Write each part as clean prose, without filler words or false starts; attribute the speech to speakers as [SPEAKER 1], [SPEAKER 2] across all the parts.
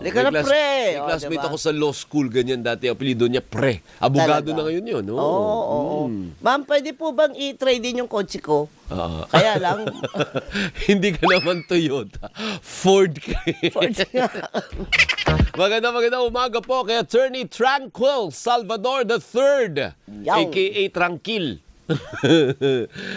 [SPEAKER 1] Lika na, pre.
[SPEAKER 2] May classmate
[SPEAKER 1] diba?
[SPEAKER 2] ako sa law school, ganyan dati. Apelido niya, pre. Abogado
[SPEAKER 1] Talaga?
[SPEAKER 2] na ngayon yun.
[SPEAKER 1] Oo. Ma'am, pwede po bang i-trade din yung kotse ko? Kaya lang,
[SPEAKER 2] Hindi ka naman Toyota. Ford ka. Magandang umaga po kay Attorney Tranquil Salvador III,
[SPEAKER 1] Yaw.
[SPEAKER 2] a.k.a. Tranquil.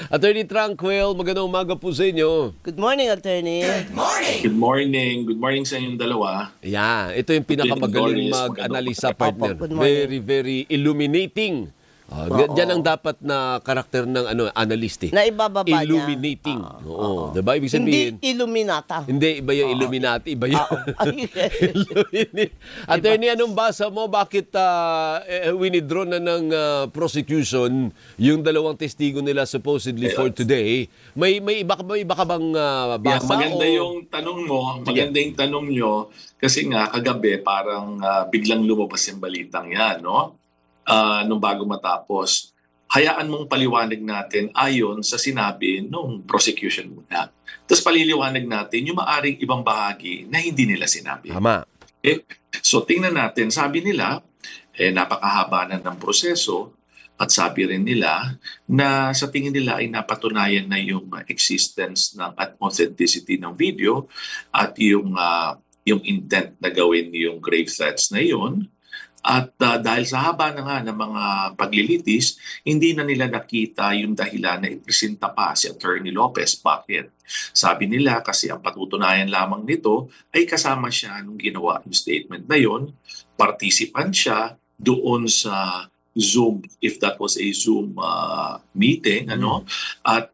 [SPEAKER 2] Attorney Tranquil, magandang umaga po sa inyo.
[SPEAKER 1] good morning, attorney.
[SPEAKER 3] Good morning. Good morning sa inyong dalawa.
[SPEAKER 2] Yeah, ito yung pinakamagaling
[SPEAKER 3] Glorious,
[SPEAKER 2] mag-analisa, partner.
[SPEAKER 1] Opo, good morning.
[SPEAKER 2] Very, very illuminating. Diyan ang dapat na karakter ng analyst eh.
[SPEAKER 1] Na ibababa niya.
[SPEAKER 2] Illuminating. Oo. Diba? Ibig sabihin,
[SPEAKER 1] Hindi Illuminata.
[SPEAKER 2] hindi, iba yung Illuminati, iba yung Illuminati. Attorney, anong basa mo? Bakit winidraw na ng prosecution yung dalawang testigo nila supposedly for today? May iba ka bang basa?
[SPEAKER 3] Maganda yung tanong mo. Maganda yung tanong nyo. Kasi nga, kagabi, parang biglang lumabas yung balitang yan, no? Nung bago matapos. Hayaan mong paliwanag natin ayon sa sinabi nung prosecution muna. Tapos paliliwanag natin yung maaring ibang bahagi na hindi nila sinabi.
[SPEAKER 2] Tama.
[SPEAKER 3] Okay? So tingnan natin, sabi nila, napakahaba na ng proseso at sabi rin nila na sa tingin nila ay napatunayan na yung existence ng at authenticity ng video at yung intent na gawin yung grave threats na yun. At dahil sa haba na nga ng mga paglilitis, hindi na nila nakita yung dahilan na ipresenta pa si Attorney Lopez. Bakit? Sabi nila kasi ang patutunayan lamang nito ay kasama siya nung ginawa yung statement na yon, participant siya doon sa Zoom, if that was a Zoom meeting, at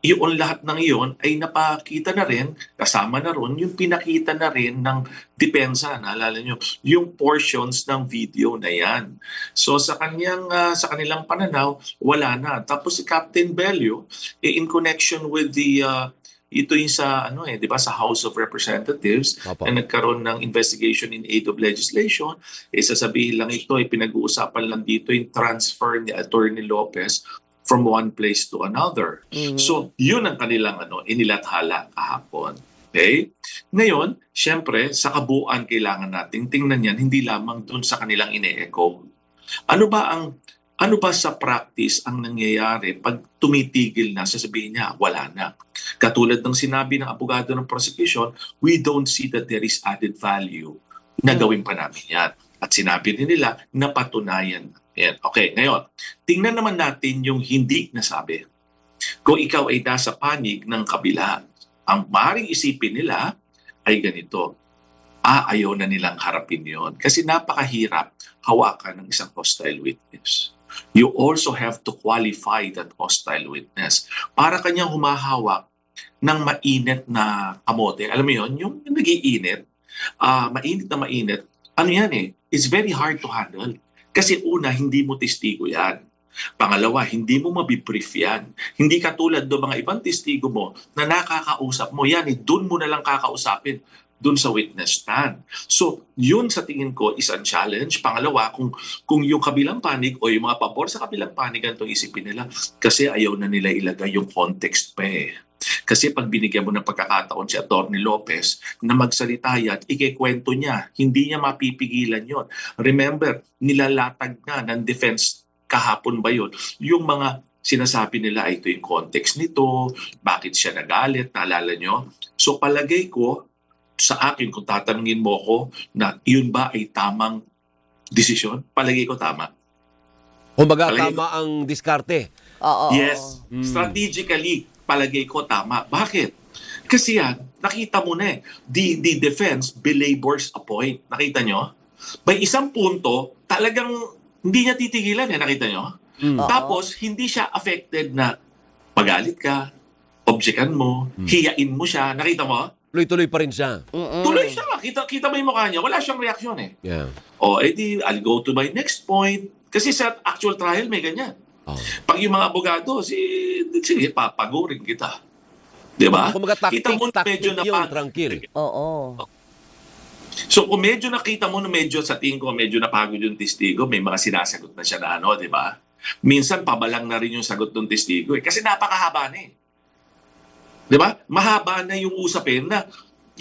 [SPEAKER 3] yung lahat ng iyon ay napakita na rin, kasama na ron, yung pinakita na rin ng depensa, naalala nyo, yung portions ng video na yan. So sa kanilang pananaw, wala na. Tapos si Captain Bello, in connection with ito yung sa di ba, sa House of Representatives na nagkaroon ng investigation in aid of legislation, sasabihin lang ito, pinag-uusapan lang dito yung transfer ni Attorney Lopez from one place to another. So, yun ang kanilang inilathala kahapon. Okay? Ngayon, syempre, sa kabuuan kailangan nating tingnan yan, hindi lamang dun sa kanilang ine-echo. Ano ba sa practice ang nangyayari pag tumitigil na, sasabihin niya, wala na. Katulad ng sinabi ng abogado ng prosecution, we don't see that there is added value na gawin pa namin yan. At sinabi din nila, napatunayan. Yan. Okay, ngayon, tingnan naman natin yung hindi nasabi. Kung ikaw ay nasa panig ng kabila, ang maaaring isipin nila ay ganito, ayaw na nilang harapin yon kasi napakahirap hawakan ng isang hostile witness. You also have to qualify that hostile witness para kanyang humahawak ng mainit na kamote. Alam mo yon, yung nag-iinit, mainit na mainit, ano yan it's very hard to handle. Kasi una, hindi mo testigo yan. Pangalawa, hindi mo mabibrief yan. Hindi katulad do mga ibang testigo mo na nakakausap mo yan, doon mo na lang kakausapin doon sa witness stand. So, yun sa tingin ko is ang challenge. Pangalawa, kung yung kabilang panig o yung mga pabor sa kabilang panig ang itong isipin nila, kasi ayaw na nila ilagay yung context pa Kasi pag binigyan mo ng pagkakataon si Atty. Lopez na magsalita yan, ikikwento niya, hindi niya mapipigilan yon. Remember, nilalatag nga ng defense kahapon ba yun? Yung mga sinasabi nila, ito yung context nito, bakit siya nagalit, naalala nyo? So palagay ko, sa akin, kung tatanungin mo ko na yun ba ay tamang desisyon, palagay ko tama.
[SPEAKER 2] Kumbaga, tama ang diskarte.
[SPEAKER 1] Oo.
[SPEAKER 3] Yes. Strategically, palagay ko tama. Bakit? Kasi yan, nakita mo na the defense belabors a point. Nakita nyo? By isang punto, talagang hindi niya titigilan nakita nyo? Tapos, hindi siya affected na magalit ka, objectan mo, hiyain mo siya. Nakita mo?
[SPEAKER 2] Tuloy-tuloy pa rin siya.
[SPEAKER 3] Tuloy siya. Kita mo yung mukha niya. Wala siyang reaksyon
[SPEAKER 2] Yeah.
[SPEAKER 3] edi, I'll go to my next point. Kasi sa actual trial, may ganyan. Pag yung mga abogado, sige, papagurin kita. Di ba? Kita mo na medyo
[SPEAKER 2] Tranquil.
[SPEAKER 1] Oo.
[SPEAKER 3] So kung medyo nakita mo na medyo sa tingin ko, medyo napagod yung testigo, may mga sinasagot na siya na di ba? Minsan pabalang na rin yung sagot ng testigo kasi napakahaba na Di ba? Mahaba na yung usapin na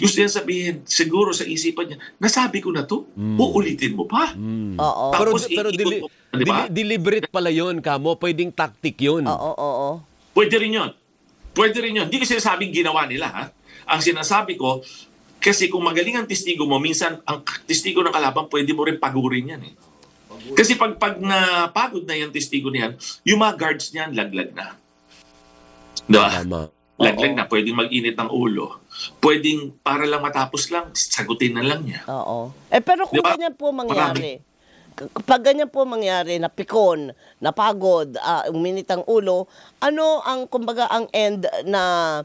[SPEAKER 3] gusto niya sabihin, siguro sa isipan niya, nasabi ko na to, uulitin mo pa.
[SPEAKER 1] Oo.
[SPEAKER 2] Pero
[SPEAKER 3] iikot mo, di ba?
[SPEAKER 2] deliberate pala yun, Kamo. Pwedeng tactic yun.
[SPEAKER 1] Oo.
[SPEAKER 3] Pwede rin yun. Pwede rin yun. Hindi ko sinasabing ginawa nila, ha? Ang sinasabi ko, kasi kung magaling ang testigo mo, minsan ang testigo ng kalaban, pwede mo rin pagurin yan, eh. Kasi pag napagod na yung testigo niyan, yung mga guards niyan, laglag na. Diba?
[SPEAKER 2] Tama.
[SPEAKER 3] Laglag na, pwedeng mag-init ang ulo. Pwedeng para lang matapos lang, sagutin na lang niya.
[SPEAKER 1] Oo. Pero kung
[SPEAKER 3] Diba?
[SPEAKER 1] ganyan po mangyari, kapag ganyan po mangyari, napikon, napagod, uminit ang ulo, ano ang, kumbaga, ang end na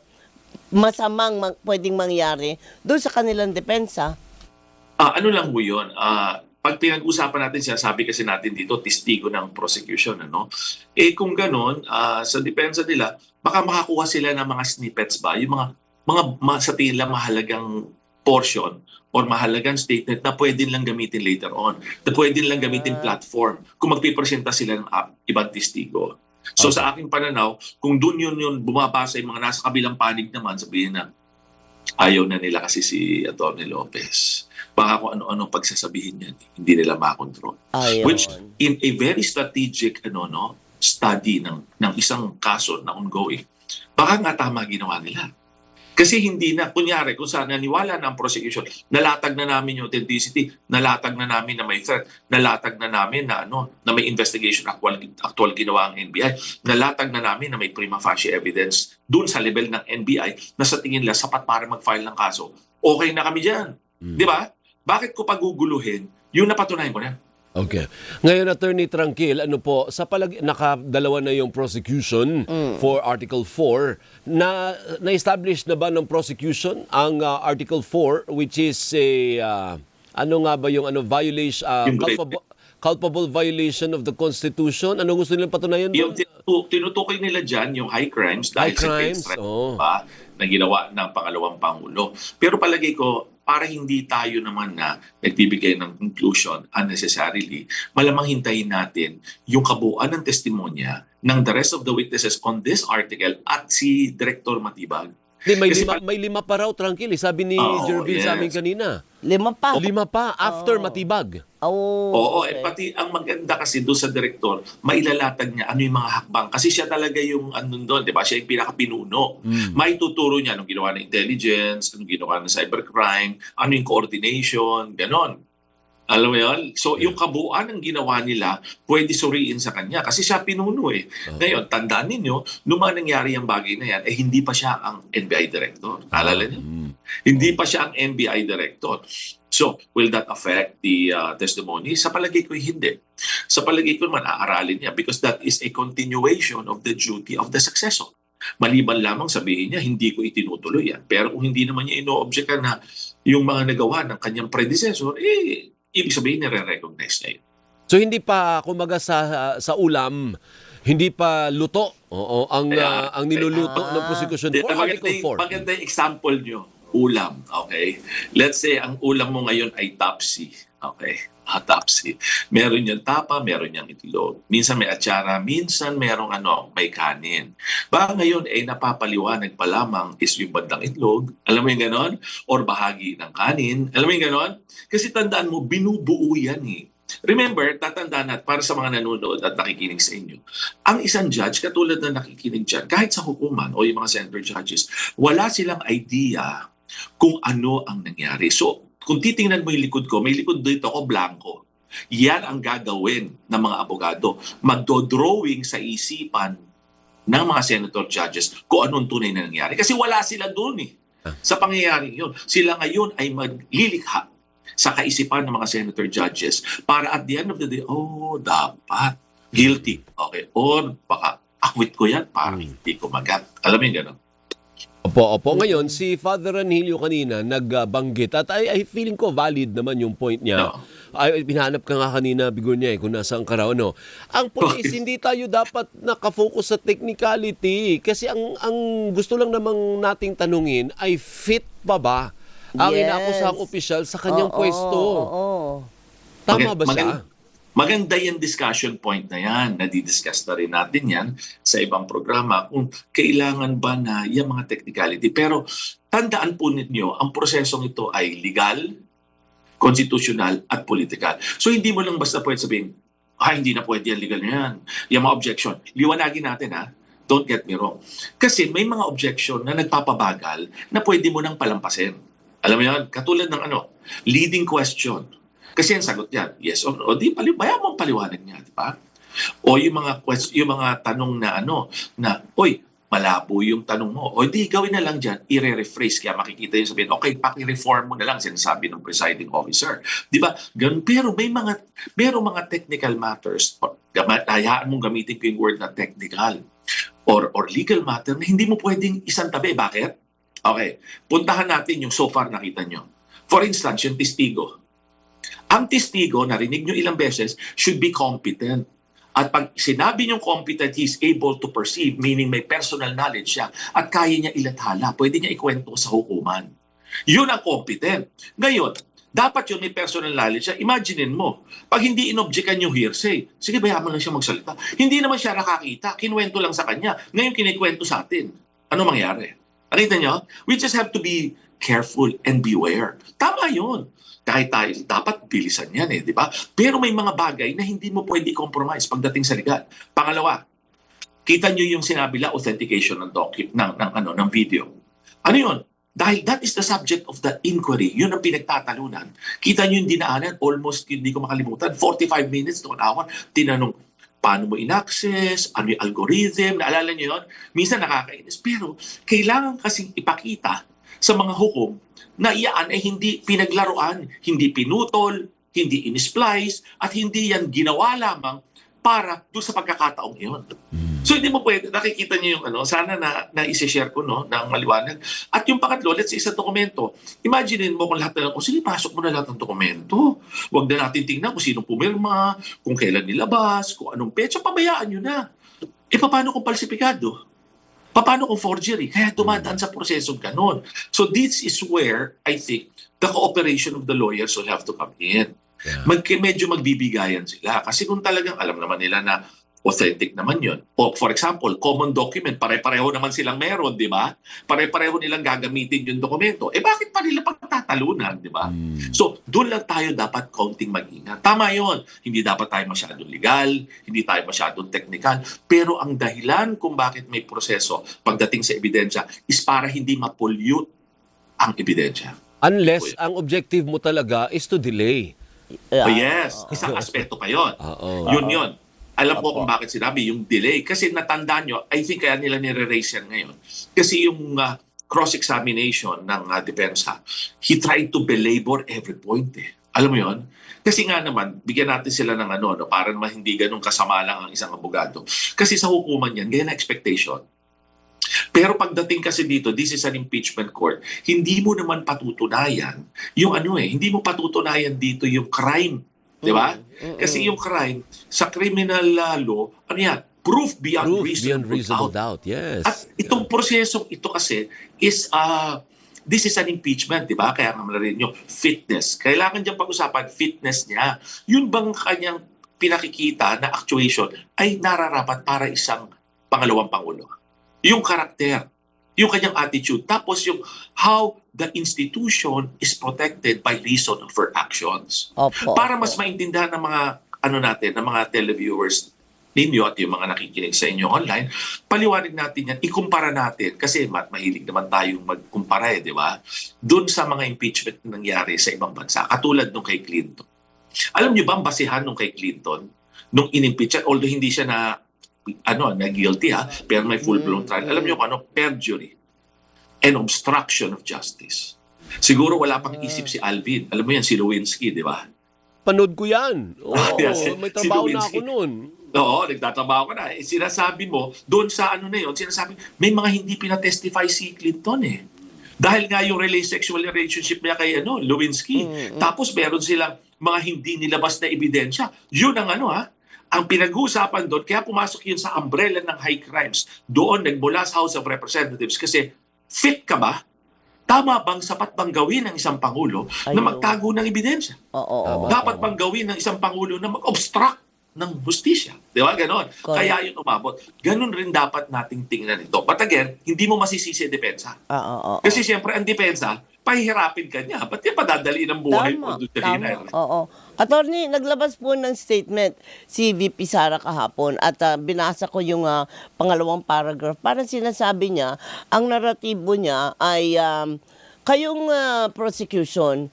[SPEAKER 1] masamang pwedeng mangyari doon sa kanilang depensa?
[SPEAKER 3] Ano lang po yun? Pag pinag-usapan natin siya, sabi kasi natin dito, testigo ng prosecution. Ano? Kung ganon, sa depensa nila, baka makakuha sila ng mga snippets ba? Yung mga sa tingin lang mahalagang portion or mahalagang statement na pwede lang gamitin later on. Na pwede lang gamitin platform kung magpipresenta sila ng ibang testigo. So sa aking pananaw, kung dun yun bumabasa yung mga nasa kabilang panig naman, sabihin na, ayaw na nila kasi si Atty. Lopez. Baka kung ano-ano pagsasabihin niyan, hindi nila makontrol.
[SPEAKER 1] Ayun.
[SPEAKER 3] Which, in a very strategic study ng isang kaso na ongoing, baka nga tama ginawa nila. Kasi hindi na, kunyari, kung saan naniwala na ang prosecution, nalatag na namin yung authenticity, nalatag na namin na may threat, nalatag na namin na may investigation actual ginawa ang NBI, nalatag na namin na may prima facie evidence dun sa level ng NBI na sa tingin nila sapat para mag-file ng kaso. Okay na kami dyan. Di ba? Bakit ko paguguluhin yung napatunayan ko na?
[SPEAKER 2] Okay. Ngayon, Attorney Tranquil, ano po, nakadalawa na yung prosecution for Article 4. Na-establish na ba ng prosecution ang Article 4, which is ano nga ba yung violation, culpable violation of the Constitution? Ano gusto nilang patunayan
[SPEAKER 3] Yung
[SPEAKER 2] doon?
[SPEAKER 3] tinutukoy nila dyan, yung high crimes, dahil sa threat na ginawa ng pangalawang Pangulo. Pero palagay ko, para hindi tayo naman na nagbibigay ng conclusion unnecessarily, malamang hintayin natin yung kabuuan ng testimonya ng the rest of the witnesses on this article at si Director Matibag.
[SPEAKER 2] May lima pa raw, Tranquil. Sabi ni Jervil sa amin kanina.
[SPEAKER 1] 5 pa.
[SPEAKER 2] 5 pa after Matibag.
[SPEAKER 3] Oo,
[SPEAKER 1] Okay.
[SPEAKER 3] pati ang maganda kasi doon sa direktor, mailalatag niya ano yung mga hakbang. Kasi siya talaga yung andun doon, di ba? Siya yung pinakapinuno. Maituturo niya anong ginawa ng intelligence, anong ginawa ng cybercrime, ano yung coordination, ganon. Alam mo yun? So, yung kabuuan ng ginawa nila, pwede suriin sa kanya kasi siya pinuno eh. Ngayon, tandaan ninyo, nung mga nangyari ang bagay na yan, hindi pa siya ang NBI director. Alala niyo? Hindi pa siya ang NBI director. So, will that affect the testimony? Sa palagay ko, hindi. Sa palagay ko naman, aaralin niya because that is a continuation of the duty of the successor. Maliban lamang sabihin niya, hindi ko itinutuloy yan. Pero kung hindi naman niya ino-objectan na yung mga nagawa ng kanyang predecessor, ibig sabihin nire-recognize niya yun.
[SPEAKER 2] So hindi pa kumaga sa ulam, hindi pa luto ang niluluto ng prosecution for Article 4.
[SPEAKER 3] Maganda yung example nyo, ulam, okay? Let's say ang ulam mo ngayon ay tapsi, okay? Tapsi. Meron yung tapa, meron yung itlog. Minsan may atsara, minsan merong may kanin. Baka ngayon napapaliwanag pa lamang is yung bandang itlog, alam mo yung ganon? Or bahagi ng kanin, alam mo yung ganon? Kasi tandaan mo, binubuo yan eh. Remember, tatandaan natin para sa mga nanonood at nakikinig sa inyo, ang isang judge, katulad na nakikinig dyan, kahit sa hukuman o yung mga center judges, wala silang idea kung ano ang nangyari. So, kung titingnan mo yung likod ko, may likod dito ako, blanco. Yan ang gagawin ng mga abogado. Magdo-drawing sa isipan ng mga senator judges kung anong tunay na nangyari. Kasi wala sila doon sa pangyayaring yun. Sila ngayon ay maglilikha sa kaisipan ng mga senator judges para at the end of the day, dapat guilty. Okay. Or baka akwit ko yan para hindi ko magat. Alam mo yung gano'n?
[SPEAKER 2] Opo. Ngayon, si Father Ranilio kanina nagbanggit at I feeling ko valid naman yung point niya.
[SPEAKER 3] No.
[SPEAKER 2] Ay, pinahanap ka nga kanina, bigo niya kung nasaan ka raw. Ang point is, hindi tayo dapat nakafocus sa technicality. Kasi ang gusto lang namang nating tanungin ay fit ba ang inakusang opisyal sa kanyang pwesto. Tama ba siya?
[SPEAKER 3] Maganda yung discussion point na yan. Nadidiscuss na rin natin yan sa ibang programa kung kailangan ba na yung mga technicality. Pero tandaan po ninyo, ang prosesong ito ay legal, constitutional, at political. So hindi mo lang basta pwede sabihin, hindi na pwede yan, legal na yan. Yung mga objection, liwanagin natin ha. Don't get me wrong. Kasi may mga objection na nagpapabagal na pwede mo nang palampasin. Alam mo yan, katulad ng leading question. Kasi ang sagot yan, yes or no. O di, bayan mo ang paliwanag niya, di ba? O yung mga tanong na oy, malabo yung tanong mo. O di, gawin na lang dyan, i-rephrase. Kaya makikita yung sabihin, okay, paki-reform mo na lang, sinasabi ng presiding officer. Di ba? Ganun. Pero may mga technical matters. Hayaan mong gamitin ko yung word na technical or legal matter na hindi mo pwedeng isang tabi. Bakit? Okay. Puntahan natin yung so far nakita nyo. For instance, yung testigo. Ang testigo, narinig nyo ilang beses, should be competent. At pag sinabi niyong competent, he is able to perceive, meaning may personal knowledge siya, at kaya niya ilathala, pwede niya ikwento sa hukuman. Yun ang competent. Ngayon, dapat yun may personal knowledge siya. Imaginein mo, pag hindi inobjekan yung hearsay, sige, bayaan mo lang siya magsalita. Hindi naman siya nakakita, kinwento lang sa kanya. Ngayon kinikwento sa atin. Ano mangyari? Nakita niyo? We just have to be careful and beware. Tama yun. Kahit tayo, dapat bilisan yan di ba? Pero may mga bagay na hindi mo pwede compromise pagdating sa legal. Pangalawa, kita nyo yung sinabi la authentication ng video. Ano yun? Dahil that is the subject of the inquiry. Yun ang pinagtatalunan. Kita nyo yung dinaanan, almost hindi ko makalimutan, 45 minutes to an hour, tinanong, paano mo in-access, ano yung algorithm, naalala nyo yun? Minsan nakakainis. Pero kailangan kasing ipakita sa mga hukom na iyan ay hindi pinaglaruan, hindi pinutol, hindi in-splice, at hindi yan ginawa lamang para doon sa pagkakataong iyon. So hindi mo pwede, nakikita niyo yung sana na isi-share ko ng maliwanag. At yung pangatlo, let's say sa dokumento, imaginein mo kung lahat na lang, sige, pasok mo na lahat ng dokumento. Huwag na natin tingnan kung sinong pumirma, kung kailan nilabas, kung anong petsa, pabayaan nyo na. Paano kung palsipikado? Paano kung forgery? Kaya dumadaan sa prosesong ganun. So this is where I think the cooperation of the lawyers will have to come in. Yeah. Medyo magbibigayan sila. Kasi kung talagang alam naman nila na authentic naman yun. O for example, common document, pare-pareho naman silang meron, di ba? Pare-pareho nilang gagamitin yung dokumento. Bakit pa nila pagtatalunan, di ba? So, doon lang tayo dapat konting mag-ingat. Tama yun. Hindi dapat tayo masyadong legal, hindi tayo masyadong technical. Pero ang dahilan kung bakit may proseso pagdating sa ebidensya is para hindi ma-pollute ang ebidensya.
[SPEAKER 2] Unless ang objective mo talaga is to delay.
[SPEAKER 3] Yes. Isang aspeto pa yun. Yun. Alam ko kung bakit sinabi yung delay. Kasi natandaan nyo, I think kaya nila nire-raise yan ngayon. Kasi yung cross-examination ng depensa, he tried to belabor every point Alam mo yon? Kasi nga naman, bigyan natin sila ng para naman hindi ganun kasama lang ang isang abogado. Kasi sa hukuman yan, ganyan na expectation. Pero pagdating kasi dito, this is an impeachment court, hindi mo naman patutunayan yung hindi mo patutunayan dito yung crime. Di ba? Kasi yung crime, sa criminal law, proof beyond reasonable doubt.
[SPEAKER 2] Yes.
[SPEAKER 3] At itong prosesong ito kasi is, this is an impeachment, di ba? Kaya naman rin yung fitness. Kailangan diyang pag-usapan, fitness niya. Yun bang kanyang pinakikita na actuation ay nararapat para isang pangalawang pangulo? Yung karakter, yung kanyang attitude, tapos yung how the institution is protected by reason of her actions. Para mas maintindihan ng mga ng mga televiewers ninyo at yung mga nakikinig sa inyo online, paliwanag natin yan, ikumpara natin kasi mahilig naman tayong magkumpara di ba? Doon sa mga impeachment na nangyari sa ibang bansa, katulad nung kay Clinton. Alam niyo ba ang basihan nung kay Clinton nung in-impeach, although hindi siya na guilty pero may full-blown trial. Alam niyo kung perjury and obstruction of justice. Siguro wala pang isip si Alvin. Alam mo yan, si Lewinsky, di ba?
[SPEAKER 2] Panood ko yan.
[SPEAKER 3] Yes,
[SPEAKER 2] may trabaho na ako nun.
[SPEAKER 3] Oo, nagtatrabaho ka na. Sinasabi mo, doon sa sinasabi, may mga hindi pinatestify si Clinton Dahil nga yung sexual relationship niya kay Lewinsky. Tapos meron silang mga hindi nilabas na ebidensya. Yun ang ang pinag-uusapan doon, kaya pumasok yun sa umbrella ng high crimes. Doon nagmula sa House of Representatives kasi fit ka ba? Tama bang sapat bang gawin ng isang pangulo na magtago ng ebidensya? Dapat bang gawin ng isang pangulo na mag-obstruct ng hustisya. Di ba? Ganon.
[SPEAKER 1] Correct.
[SPEAKER 3] Kaya yun umabot. Ganon rin dapat nating tingnan ito. But again, hindi mo masisisi depensa.
[SPEAKER 1] Oo.
[SPEAKER 3] Kasi siyempre, ang depensa, pahihirapin ka niya. Ba't niya padadaliin ang buhay mo doon sa hinay?
[SPEAKER 1] Oo. Attorney, naglabas po ng statement si VP Sara kahapon at binasa ko yung pangalawang paragraph. Parang sinasabi niya, ang naratibo niya ay kayong prosecution,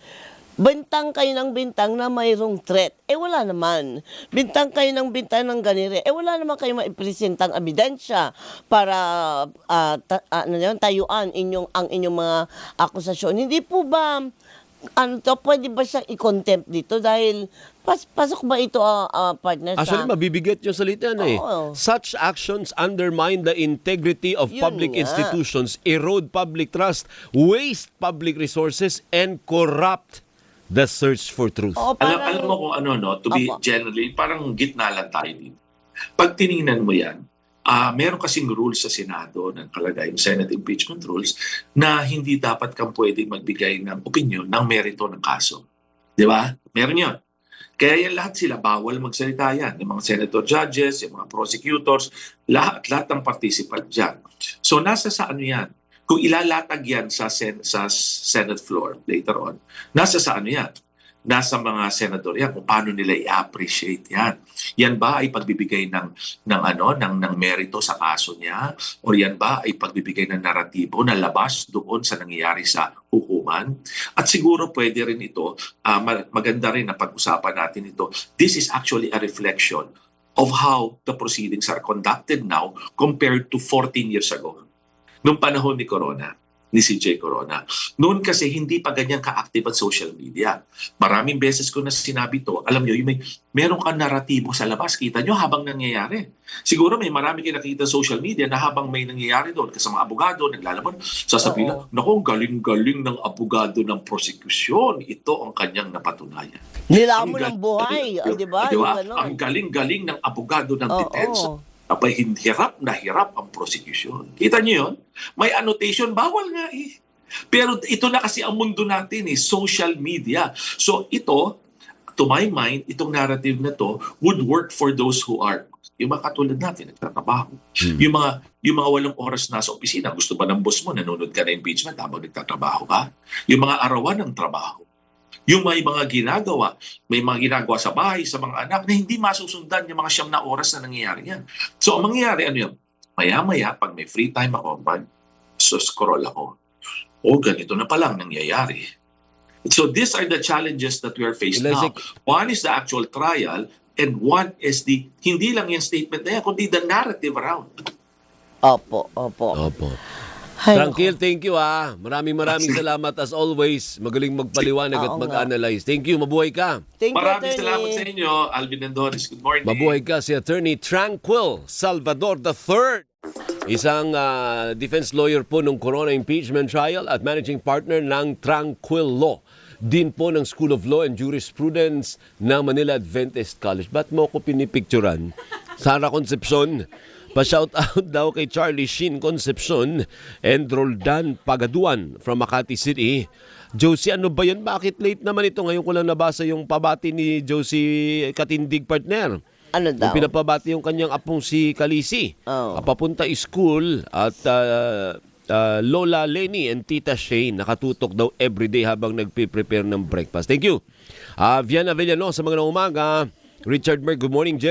[SPEAKER 1] bintang kayo ng bintang na mayroong threat. Wala naman. Bintang kayo ng bintang ng ganire. Wala naman kayo maipresentang ebidensya para tayuan ang inyong mga akusasyon. Hindi po ba, pwede ba siyang i-contempt dito dahil pasok ba ito, partner,
[SPEAKER 2] Actually, mabibigat yung salita na eh.
[SPEAKER 1] Oo.
[SPEAKER 2] Such actions undermine the integrity of
[SPEAKER 1] Yun
[SPEAKER 2] public
[SPEAKER 1] nga.
[SPEAKER 2] institutions, erode public trust, waste public resources, and corrupt the search for truth.
[SPEAKER 1] Oo,
[SPEAKER 3] Alam mo kung ano, no? To be
[SPEAKER 1] Opo.
[SPEAKER 3] generally, parang gitna lang tayo dito. Pag tiningnan mo yan, meron kasing rules sa Senado ng kalagay, yung Senate impeachment rules, na hindi dapat kang pwedeng magbigay ng opinion ng merito ng kaso. Di ba? Meron yun. Kaya yan lahat sila, bawal magsalita yan. Yung mga senator judges, yung mga prosecutors, lahat ng participant dyan. So nasa sa ano yan? Kung ilalatag yan sa Senate floor later on, nasa sa ano yan? Nasa mga senador yan kung paano nila i-appreciate yan. Yan ba ay pagbibigay ng merito sa kaso niya? O yan ba ay pagbibigay ng naratibo na labas doon sa nangyayari sa hukuman? At siguro pwede rin ito, maganda rin na pag-usapan natin ito. This is actually a reflection of how the proceedings are conducted now compared to 14 years ago. Nung panahon ni Corona, ni CJ Corona. Noon kasi hindi pa ganyan ka-active ang social media. Maraming beses ko na sinabi to, alam nyo, meron kang naratibo sa labas, kita nyo habang nangyayari. Siguro may marami kayo nakita sa social media na habang may nangyayari doon, kasi mga abogado, naglalaban, sasabihin na, naku, galing-galing ng abogado ng prosekusyon. Ito ang kanyang napatunayan.
[SPEAKER 1] Nilamon ng buhay, di ba?
[SPEAKER 3] Di ba?
[SPEAKER 1] Yung ganon.
[SPEAKER 3] Ang galing-galing ng abogado ng
[SPEAKER 1] Oo.
[SPEAKER 3] depensa. Abay, hirap na hirap ang prosecution. Kita niyo yun? May annotation, bawal nga eh. Pero ito na kasi ang mundo natin eh, social media. So ito, to my mind, itong narrative na to would work for those who are, yung mga katulad natin, nagtatrabaho. Yung mga walang oras na sa opisina, gusto ba ng boss mo, nanonood ka na impeachment habang nagtatrabaho ka? Yung mga arawan ng trabaho. Yung may mga ginagawa sa bahay, sa mga anak, na hindi masusundan yung mga 9 na oras na nangyayari yan. So, ang mangyayari, ano yun? Maya-maya, pag may free time ako, scroll ako. Ganito na palang nangyayari. So, these are the challenges that we are faced now. One is the actual trial, and one is hindi lang yung statement na yan, kundi the narrative around.
[SPEAKER 1] Opo. Ay,
[SPEAKER 2] Tranquil, thank you Maraming salamat as always. Magaling magpaliwanag at
[SPEAKER 1] Oo
[SPEAKER 2] mag-analyze. Thank you, mabuhay ka.
[SPEAKER 1] Thank you,
[SPEAKER 3] Maraming
[SPEAKER 1] Attorney.
[SPEAKER 3] salamat sa inyo, Alvin and Doris. Good morning.
[SPEAKER 2] Mabuhay ka si Attorney Tranquil Salvador III. Isang defense lawyer po ng Corona impeachment trial at managing partner ng Tranquil Law. Din po ng School of Law and Jurisprudence ng Manila Adventist College. Ba't mo ko pinipicturan? Sara Concepcion. Pa-shout out daw kay Charlie Shin Concepcion and Roldan Pagaduan from Makati City. Josie, ano ba yan? Bakit late naman ito? Ngayon ko lang nabasa yung pabati ni Josie Katindig, partner.
[SPEAKER 1] Ano daw?
[SPEAKER 2] Yung pinapabati yung kanyang apong si Kalisi.
[SPEAKER 1] Oh.
[SPEAKER 2] Papunta school at Lola Lenny and Tita Shane nakatutok daw everyday habang nagpe-prepare ng breakfast. Thank you. Viana Villano sa mga umaga. Richard Merck, good morning, Jerry.